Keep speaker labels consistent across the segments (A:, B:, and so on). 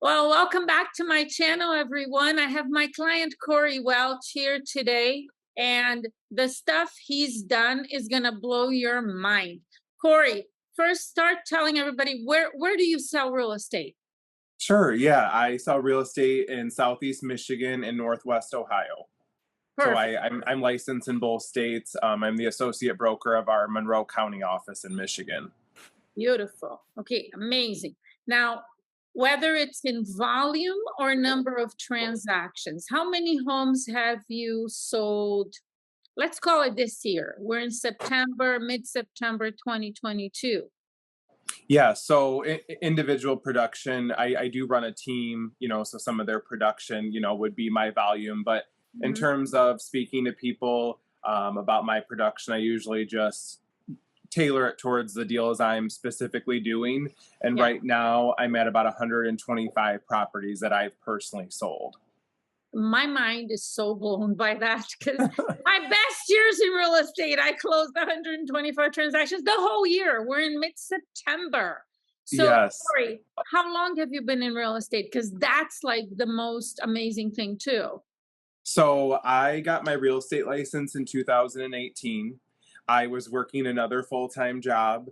A: Well, welcome back to my channel, everyone. I have my client Corey Welch here today, and the stuff he's done is gonna blow your mind. Corey, first start telling everybody where do you sell real estate?
B: Sure, yeah. I sell real estate in Southeast Michigan and Northwest Ohio. So
A: Perfect.
B: I'm licensed in both states. I'm the associate broker of our Monroe County office in Michigan.
A: Beautiful. Okay, amazing. Now, whether it's in volume or number of transactions, how many homes have you sold? Let's call it this year. We're in September, mid-September 2022.
B: Yeah, so individual production, I do run a team, so some of their production, would be my volume. But in
A: Mhm.
B: terms of speaking to people about my production, I usually just tailor it towards the deals I'm specifically doing. And
A: Yeah.
B: right now, I'm at about 125 properties that I've personally sold.
A: My mind is so blown by that because my best years in real estate, I closed 125 transactions the whole year. We're in mid-September. So,
B: Yes.
A: Corey, how long have you been in real estate? Because that's like the most amazing thing, too.
B: So I got my real estate license in 2018. I was working another full-time job,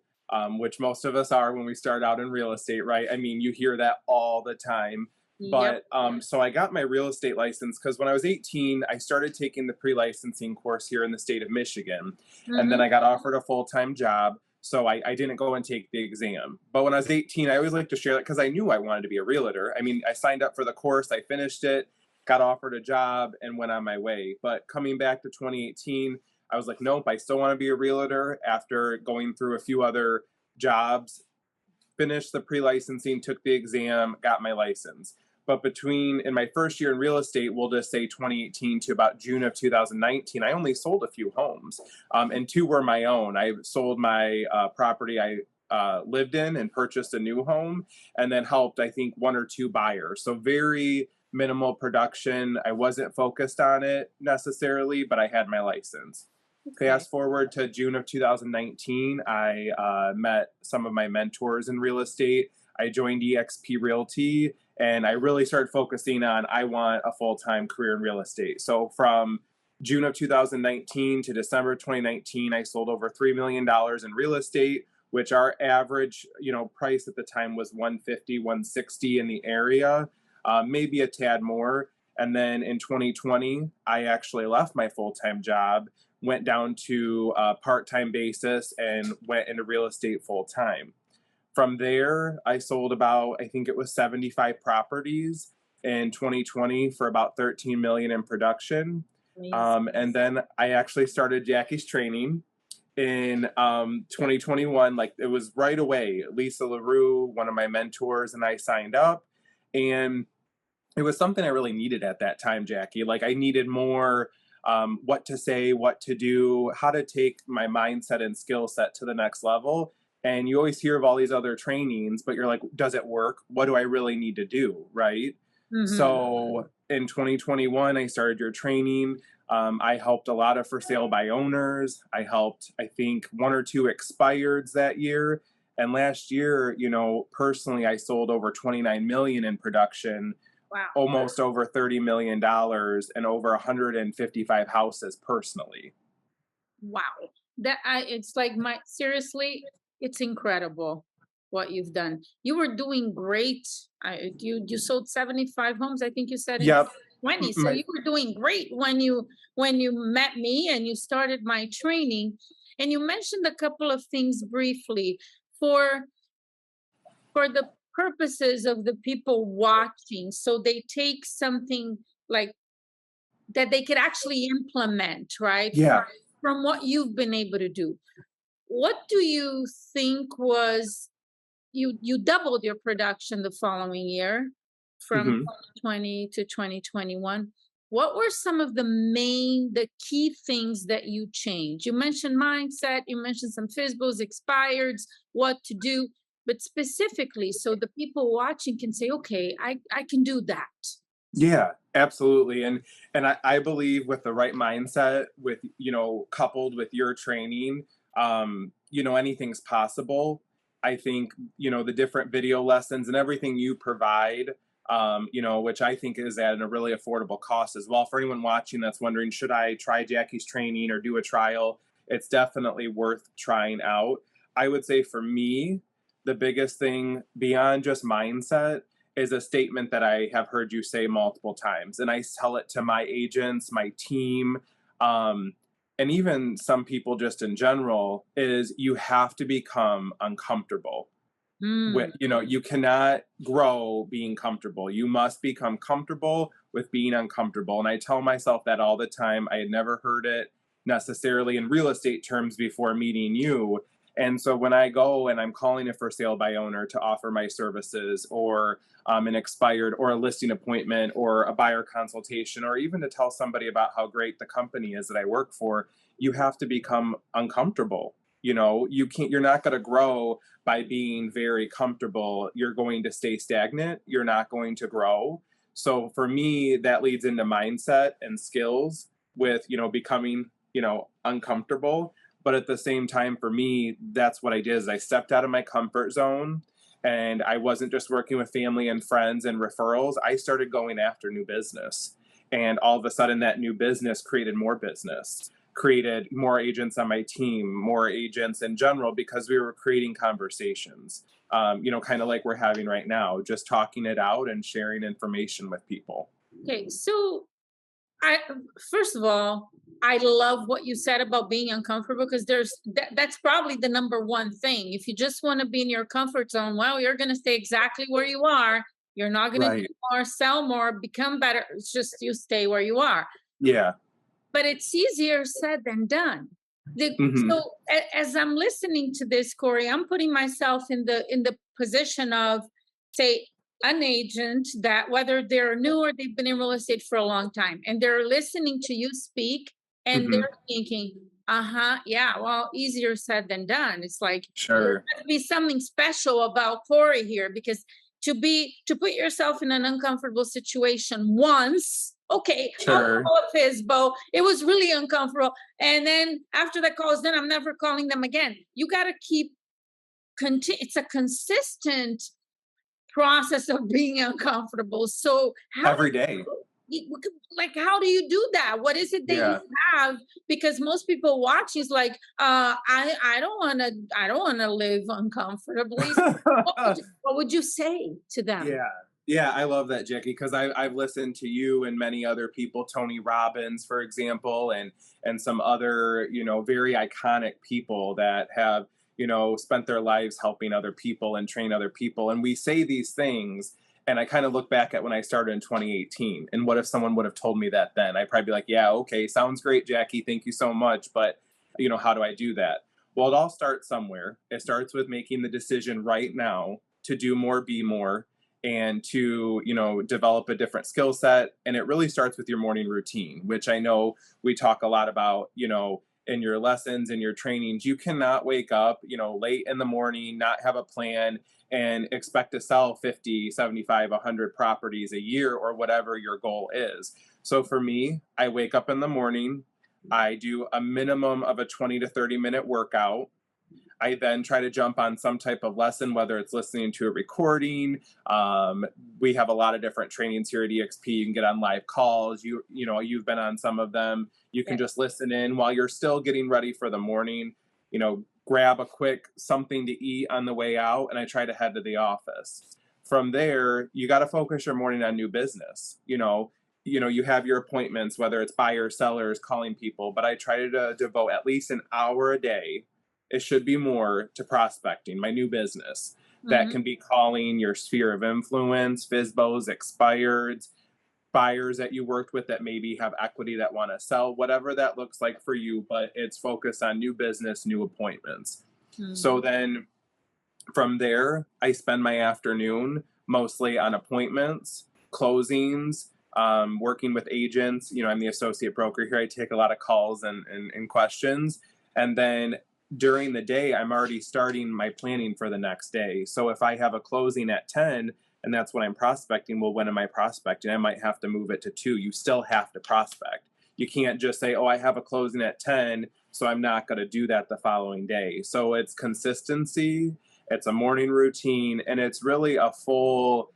B: which most of us are when we start out in real estate, right? I mean, you hear that all the time.
A: Yep.
B: But so I got my real estate license because when I was 18, I started taking the pre-licensing course here in the state of Michigan. And then
A: Hmm.
B: I got offered a full-time job. So I didn't go and take the exam. But when I was 18, I always like to share that because I knew I wanted to be a realtor. I mean, I signed up for the course, I finished it, got offered a job, and went on my way. But coming back to 2018, I was like, nope, I still want to be a realtor after going through a few other jobs, finished the pre-licensing, took the exam, got my license. But between in my first year in real estate, we'll just say 2018 to about June of 2019, I only sold a few homes, and two were my own. I sold my property I lived in and purchased a new home, and then helped, I think, one or two buyers. So very minimal production. I wasn't focused on it necessarily, but I had my license.
A: Okay.
B: Fast forward to June of 2019, I met some of my mentors in real estate. I joined eXp Realty, and I really started focusing on I want a full-time career in real estate. So from June of 2019 to December 2019, I sold over $3 million in real estate, which our average, price at the time was 150, 160 in the area, maybe a tad more. And then in 2020, I actually left my full-time job, went down to a part-time basis, and went into real estate full-time. From there, I sold about, I think it was 75 properties in 2020 for about 13 million in production.
A: Amazing.
B: And then I actually started Jackie's training in 2021. Like it was right away. Lisa LaRue, one of my mentors, and I signed up. And it was something I really needed at that time, Jackie. Like I needed more what to say, what to do, how to take my mindset and skill set to the next level. And you always hear of all these other trainings, but you're like, does it work? What do I really need to do? Right.
A: Hmm.
B: So in 2021, I started your training. I helped a lot of for sale by owners. I helped, I think, one or two expireds that year. And last year, personally, I sold over 29 million in production,
A: Wow.
B: almost over $30 million, and over 155 houses personally.
A: Wow. It's like my seriously, it's incredible what you've done. You were doing great. You sold 75 homes, I think you said in
B: Yep.
A: 2020. So
B: My
A: you were doing great when you met me and you started my training. And you mentioned a couple of things briefly for for the purposes of the people watching. So they take something like that they could actually implement, right?
B: Yeah.
A: From what you've been able to do. What do you think was you doubled your production the following year from
B: Hmm.
A: 2020 to 2021? What were some of the key things that you changed? You mentioned mindset, you mentioned some FISBOs, expireds, what to do, but specifically so the people watching can say, okay, I can do that.
B: Yeah, absolutely. And I believe with the right mindset, with coupled with your training, anything's possible. I think the different video lessons and everything you provide which I think is at a really affordable cost as well. For anyone watching that's wondering, should I try Jackie's training or do a trial? It's definitely worth trying out. I would say for me, the biggest thing beyond just mindset is a statement that I have heard you say multiple times. And I tell it to my agents, my team, and even some people just in general, is you have to become uncomfortable.
A: Mm.
B: You cannot grow being comfortable. You must become comfortable with being uncomfortable. And I tell myself that all the time. I had never heard it necessarily in real estate terms before meeting you. And so when I go and I'm calling a for sale by owner to offer my services, or an expired or a listing appointment or a buyer consultation, or even to tell somebody about how great the company is that I work for, you have to become uncomfortable. You're not going to grow by being very comfortable. You're going to stay stagnant. You're not going to grow. So for me, that leads into mindset and skills with, becoming, uncomfortable. But at the same time, for me, that's what I did is I stepped out of my comfort zone, and I wasn't just working with family and friends and referrals. I started going after new business. And all of a sudden that new business created more business, created more agents on my team, more agents in general, because we were creating conversations, kind of like we're having right now, just talking it out and sharing information with people.
A: Okay, so I first of all, I love what you said about being uncomfortable, because that's probably the number one thing. If you just want to be in your comfort zone, well, you're going to stay exactly where you are. You're not going to do
B: Right.
A: more, sell more, become better. It's just you stay where you are.
B: Yeah.
A: But it's easier said than done.
B: Hmm.
A: So as I'm listening to this, Corey, I'm putting myself in the position of, say, an agent that, whether they're new or they've been in real estate for a long time, and they're listening to you speak, and
B: Hmm.
A: they're thinking, uh-huh, yeah, well, easier said than done. It's like there
B: Sure.
A: must be something special about Corey here, because to put yourself in an uncomfortable situation once, okay, I'll
B: Sure.
A: call a FISBO. It was really uncomfortable. And then after that call is done, I'm never calling them again. You got to keep, it's a consistent process of being uncomfortable. So how do
B: Every day.
A: like, how do you do that? What is it that you
B: Yeah.
A: have? Because most people watch is like, I don't want to, I don't want to live uncomfortably. So what would you say to them?
B: Yeah. Yeah, I love that, Jackie, because I've listened to you and many other people, Tony Robbins, for example, and some other, very iconic people that have, spent their lives helping other people and train other people. And we say these things, and I kind of look back at when I started in 2018. And what if someone would have told me that then? I'd probably be like, yeah, okay, sounds great, Jackie. Thank you so much. But, how do I do that? Well, it all starts somewhere. It starts with making the decision right now to do more, be more, and to develop a different skill set. And it really starts with your morning routine, which I know we talk a lot about, in your lessons and your trainings. You cannot wake up late in the morning, not have a plan, and expect to sell 50, 75, 100 properties a year, or whatever your goal is. So for me, I wake up in the morning, I do a minimum of a 20 to 30-minute workout. I then try to jump on some type of lesson, whether it's listening to a recording. We have a lot of different trainings here at EXP. You can get on live calls. You've been on some of them. You can just listen in while you're still getting ready for the morning. Grab a quick something to eat on the way out, and I try to head to the office. From there, you got to focus your morning on new business. You have your appointments, whether it's buyers, sellers, calling people, but I try to devote at least an hour a day. It should be more, to prospecting my new business. That
A: Mhm.
B: can be calling your sphere of influence, FISBOs, expireds, buyers that you worked with that maybe have equity that want to sell, whatever that looks like for you, but it's focused on new business, new appointments. So
A: Mhm.
B: then from there, I spend my afternoon mostly on appointments, closings, working with agents. I'm the associate broker here. I take a lot of calls and questions. And then during the day, I'm already starting my planning for the next day. So if I have a closing at 10 and that's when I'm prospecting, well, when am I prospecting? I might have to move it to 2. You still have to prospect. You can't just say, oh, I have a closing at 10, so I'm not going to do that the following day. So it's consistency, it's a morning routine, and it's really a full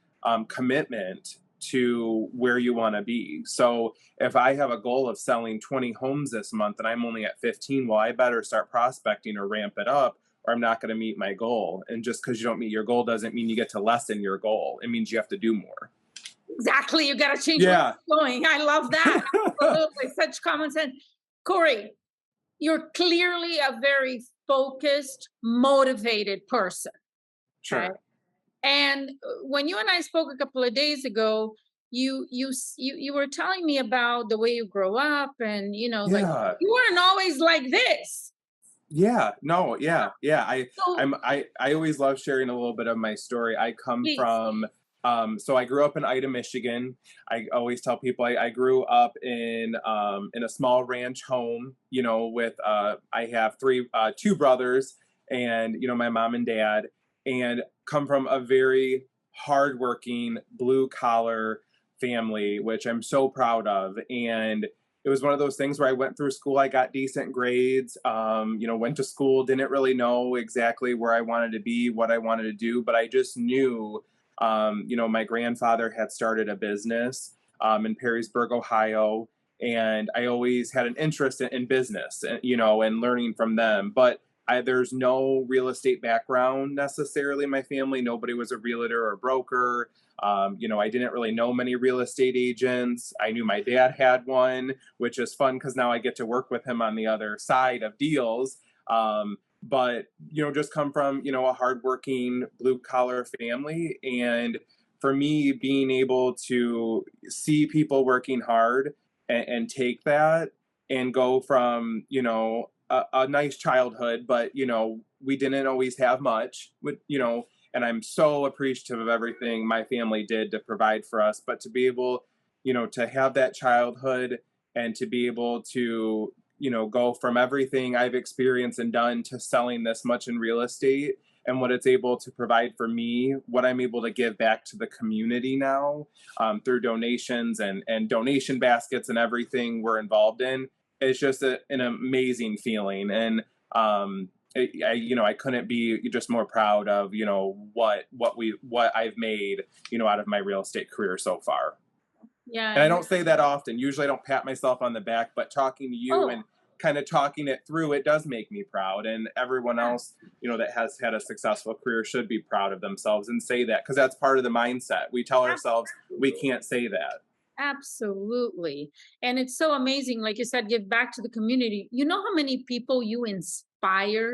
B: commitment to where you want to be. So if I have a goal of selling 20 homes this month and I'm only at 15, well, I better start prospecting or ramp it up, or I'm not going to meet my goal. And just because you don't meet your goal doesn't mean you get to lessen your goal. It means you have to do more.
A: Exactly. You got to change where
B: Yeah.
A: you're going. I love that. Absolutely. Such common sense. Corey, you're clearly a very focused, motivated person. Okay.
B: Sure.
A: And when you and I spoke a couple of days ago, you were telling me about the way you grow up, and like
B: Yeah.
A: you weren't always like this.
B: Yeah. No. Yeah. Yeah.
A: So
B: I always love sharing a little bit of my story. I come
A: please,
B: from, so I grew up in Ida, Michigan. I always tell people I grew up in a small ranch home, with, I have two brothers and, my mom and dad, and come from a very hardworking blue collar family, which I'm so proud of. And it was one of those things where I went through school, I got decent grades, went to school, didn't really know exactly where I wanted to be, what I wanted to do, but I just knew, my grandfather had started a business in Perrysburg, Ohio, and I always had an interest in business, and learning from them. But there's no real estate background necessarily in my family. Nobody was a realtor or a broker. I didn't really know many real estate agents. I knew my dad had one, which is fun because now I get to work with him on the other side of deals. But just come from a hardworking blue collar family, and for me, being able to see people working hard and take that and go from a nice childhood, but we didn't always have much, and I'm so appreciative of everything my family did to provide for us. But to be able, to have that childhood and to be able to, go from everything I've experienced and done to selling this much in real estate and what it's able to provide for me, what I'm able to give back to the community now, through donations and donation baskets and everything we're involved in, is just an amazing feeling. And I couldn't be just more proud of what I've made out of my real estate career so far.
A: yeah.
B: And I don't say that often. Usually I don't pat myself on the back, but talking to you
A: Oh,
B: and kind of talking it through, it does make me proud. And everyone else, that has had a successful career should be proud of themselves and say that, because that's part of the mindset. We tell ourselves we
A: absolutely.
B: can't say that.
A: Absolutely. And it's so amazing. Like you said, give back to the community. You know how many people you inspire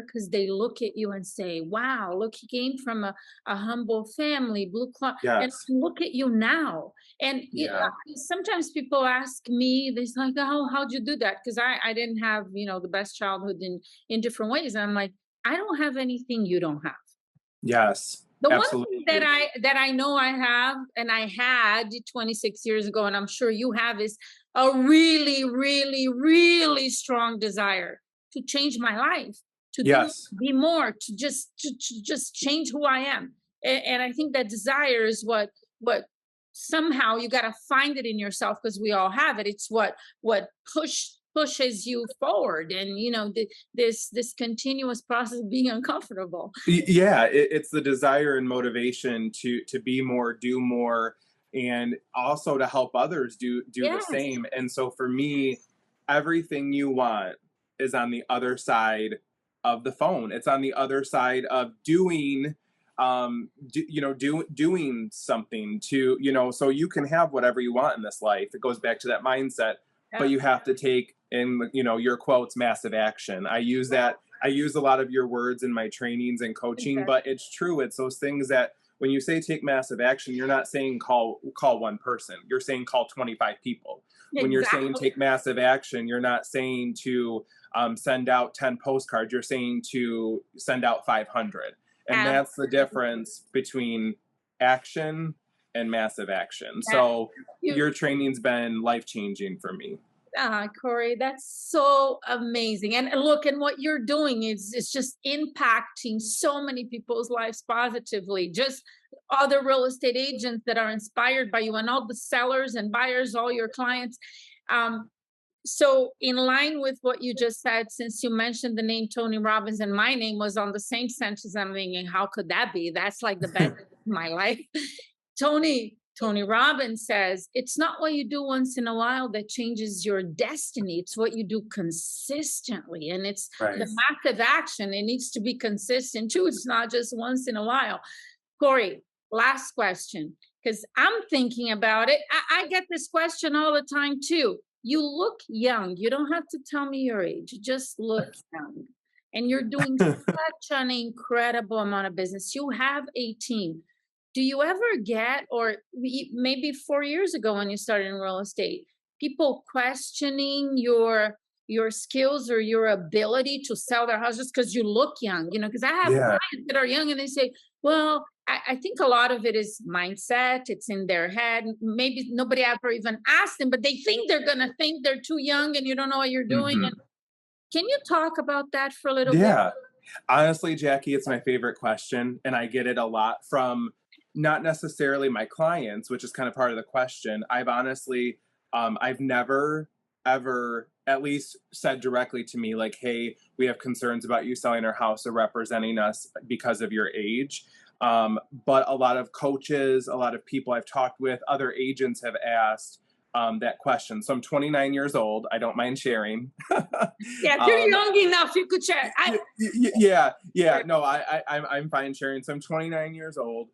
A: because they look at you and say, wow, look, he came from a humble family, blue claw, and
B: Yes.
A: look at you now. And
B: Yeah.
A: sometimes people ask me, they're like, oh, how'd you do that? Because I didn't have, the best childhood in different ways. And I'm like, I don't have anything you don't have.
B: Yes.
A: The one thing that
B: Absolutely.
A: I know I have, and I had 26 years ago, and I'm sure you have, is a really, really, really strong desire to change my life, to
B: Yes.
A: be more, to just change who I am. And I think that desire is what somehow you got to find it in yourself, because we all have it. It's what pushes you forward, and this continuous process of being uncomfortable.
B: Yeah, it's the desire and motivation to be more, do more, and also to help others do the
A: Yes,
B: same. And so for me, everything you want is on the other side of the phone. It's on the other side of doing, doing something to, so you can have whatever you want in this life. It goes back to that mindset, but
A: yeah,
B: you have to take in, your quotes, massive action. I use a lot of your words in my trainings and coaching,
A: exactly.
B: but it's true. It's those things that when you say take massive action, you're not saying call one person. You're saying call 25 people. When you're saying
A: Exactly.
B: take massive action, you're not saying to send out 10 postcards. You're saying to send out 500. And that's the
A: Absolutely.
B: difference between action and massive action.
A: That
B: So
A: you
B: your training's been life changing for me.
A: Corey, that's so amazing. And look, and what you're doing is just impacting so many people's lives positively. Just other real estate agents that are inspired by you, and all the sellers and buyers, all your clients. Um, so in line with what you just said, since you mentioned the name Tony Robbins and my name was on the same sentence, I'm thinking, how could that be? That's like the best of my life. Tony Robbins says it's not what you do once in a while that changes your destiny. It's what you do consistently. And it's the
B: Right.
A: massive action. It needs to be consistent too. It's not just once in a while. Corey, last question, because I'm thinking about it. I get this question all the time too. You look young. You don't have to tell me your age. You just look young. And you're doing such an incredible amount of business. You have a team. Do you ever get, or maybe 4 years ago when you started in real estate, people questioning your skills or your ability to sell their houses because you look young? Because I have
B: Yeah.
A: clients that are young and they say, well, I think a lot of it is mindset. It's in their head. Maybe nobody ever even asked them, but they think they're going to think they're too young and you don't know what you're doing. And
B: Hmm.
A: can you talk about that for a little bit?
B: Yeah. Honestly, Jackie, it's my favorite question. And I get it a lot from not necessarily my clients, which is kind of part of the question. I've honestly, I've never, ever, at least said directly to me, like, hey, we have concerns about you selling our house or representing us because of your age. But a lot of coaches, a lot of people I've talked with, other agents have asked that question. So I'm 29 years old. I don't mind sharing.
A: Yeah, you're
B: um,
A: young enough. You could share.
B: yeah. No, I'm fine sharing. So I'm 29 years old.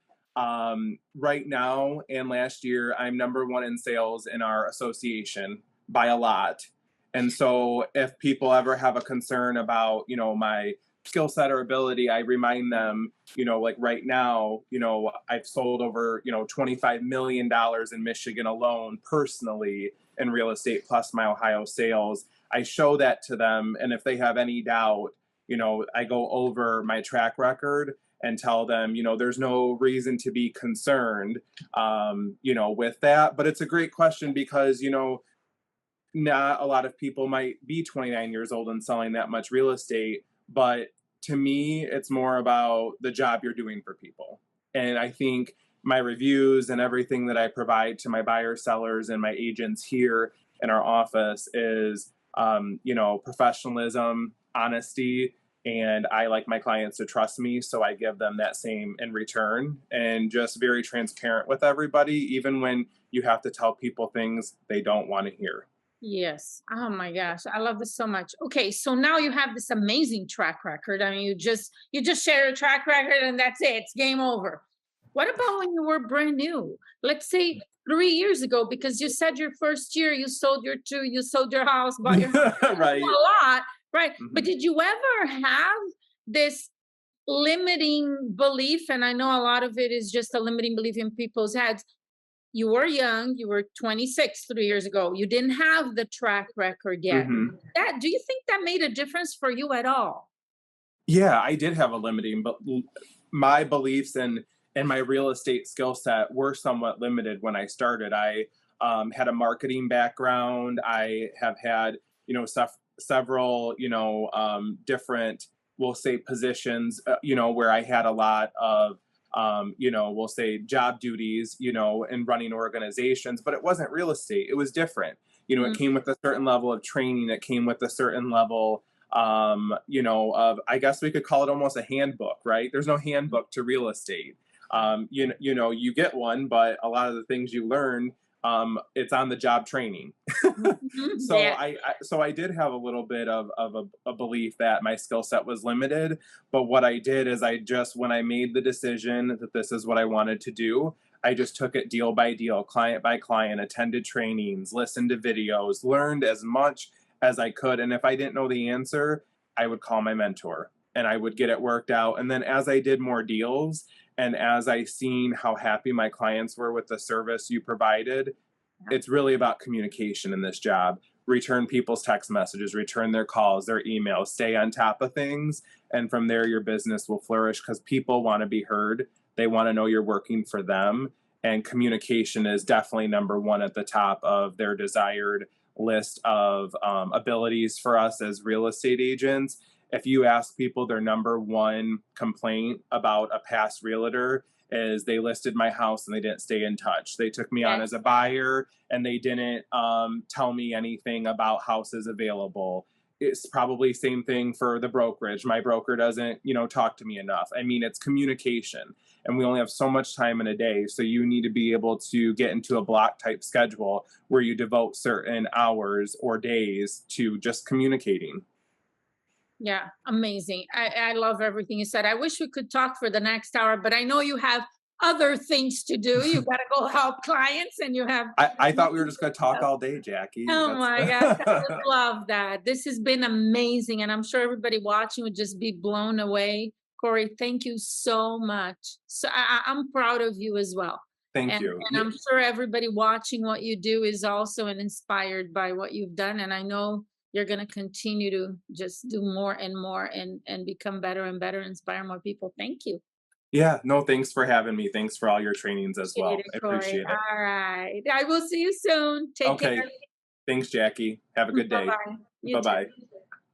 B: Right now and last year, I'm number one in sales in our association by a lot. And so if people ever have a concern about, my skill set or ability, I remind them, like right now, I've sold over, $25 million in Michigan alone personally in real estate plus my Ohio sales. I show that to them. And if they have any doubt, I go over my track record and tell them, there's no reason to be concerned, with that. But it's a great question because, not a lot of people might be 29 years old and selling that much real estate. But to me, it's more about the job you're doing for people. And I think my reviews and everything that I provide to my buyers, sellers, and my agents here in our office is, professionalism, honesty, and I like my clients to trust me. So I give them that same in return and just very transparent with everybody, even when you have to tell people things they don't want to hear.
A: Yes. Oh my gosh, I love this so much. Okay, so now you have this amazing track record. I mean, you just share a track record and that's it. It's game over. What about when you were brand new? Let's say 3 years ago, because you said your first year you sold your house, bought your house,
B: Right.
A: a lot, right? But
B: Mhm.
A: did you ever have this limiting belief? And I know a lot of it is just a limiting belief in people's heads. You were young, you were 26 3 years ago. You didn't have the track record yet.
B: Mhm.
A: That do you think that made a difference for you at all?
B: Yeah, I did have a limiting, but my beliefs and my real estate skill set were somewhat limited when I started. I had a marketing background. I have had, several, different, we'll say, positions, where I had a lot of, we'll say job duties, in running organizations, but it wasn't real estate. It was different. It
A: Mm,
B: came with a certain level of training. It came with a certain level of, I guess we could call it almost a handbook, right? There's no handbook to real estate. You get one, but a lot of the things you learn, it's on the job training.
A: mhm,
B: So
A: yeah.
B: I did have a little bit of a belief that my skill set was limited. But what I did is when I made the decision that this is what I wanted to do, I just took it deal by deal, client by client, attended trainings, listened to videos, learned as much as I could. And if I didn't know the answer, I would call my mentor and I would get it worked out. And then as I did more deals and as I seen how happy my clients were with the service you provided, it's really about communication in this job. Return people's text messages, return their calls, their emails, stay on top of things. And from there, your business will flourish because people want to be heard. They want to know you're working for them. And communication is definitely number one at the top of their desired list of abilities for us as real estate agents. If you ask people their number one complaint about a past realtor, is they listed my house and they didn't stay in touch. They took me on
A: Yes.
B: as a buyer and they didn't tell me anything about houses available. It's probably same thing for the brokerage. My broker doesn't, talk to me enough. I mean, it's communication. and we only have so much time in a day. So you need to be able to get into a block type schedule where you devote certain hours or days to just communicating.
A: Yeah, amazing. I love everything you said. I wish we could talk for the next hour, but I know you have other things to do. You got to go help clients and you have.
B: I thought we were just going to talk all day, Jackie.
A: Oh my gosh, I would
B: That's
A: love that. This has been amazing, and I'm sure everybody watching would just be blown away. Corey, thank you so much. So I'm proud of you as well.
B: Thank
A: And,
B: you.
A: and I'm sure everybody watching what you do is also inspired by what you've done. And I know you're going to continue to just do more and more and become better and better, inspire more people. Thank you.
B: Yeah, no, thanks for having me. Thanks for all your trainings as
A: Appreciate
B: well.
A: it,
B: I
A: Corey.
B: appreciate it.
A: All right. I will see you soon. Take care.
B: Okay. Thanks, Jackie. Have a good
A: Bye
B: day.
A: bye. You
B: Bye
A: too.
B: bye.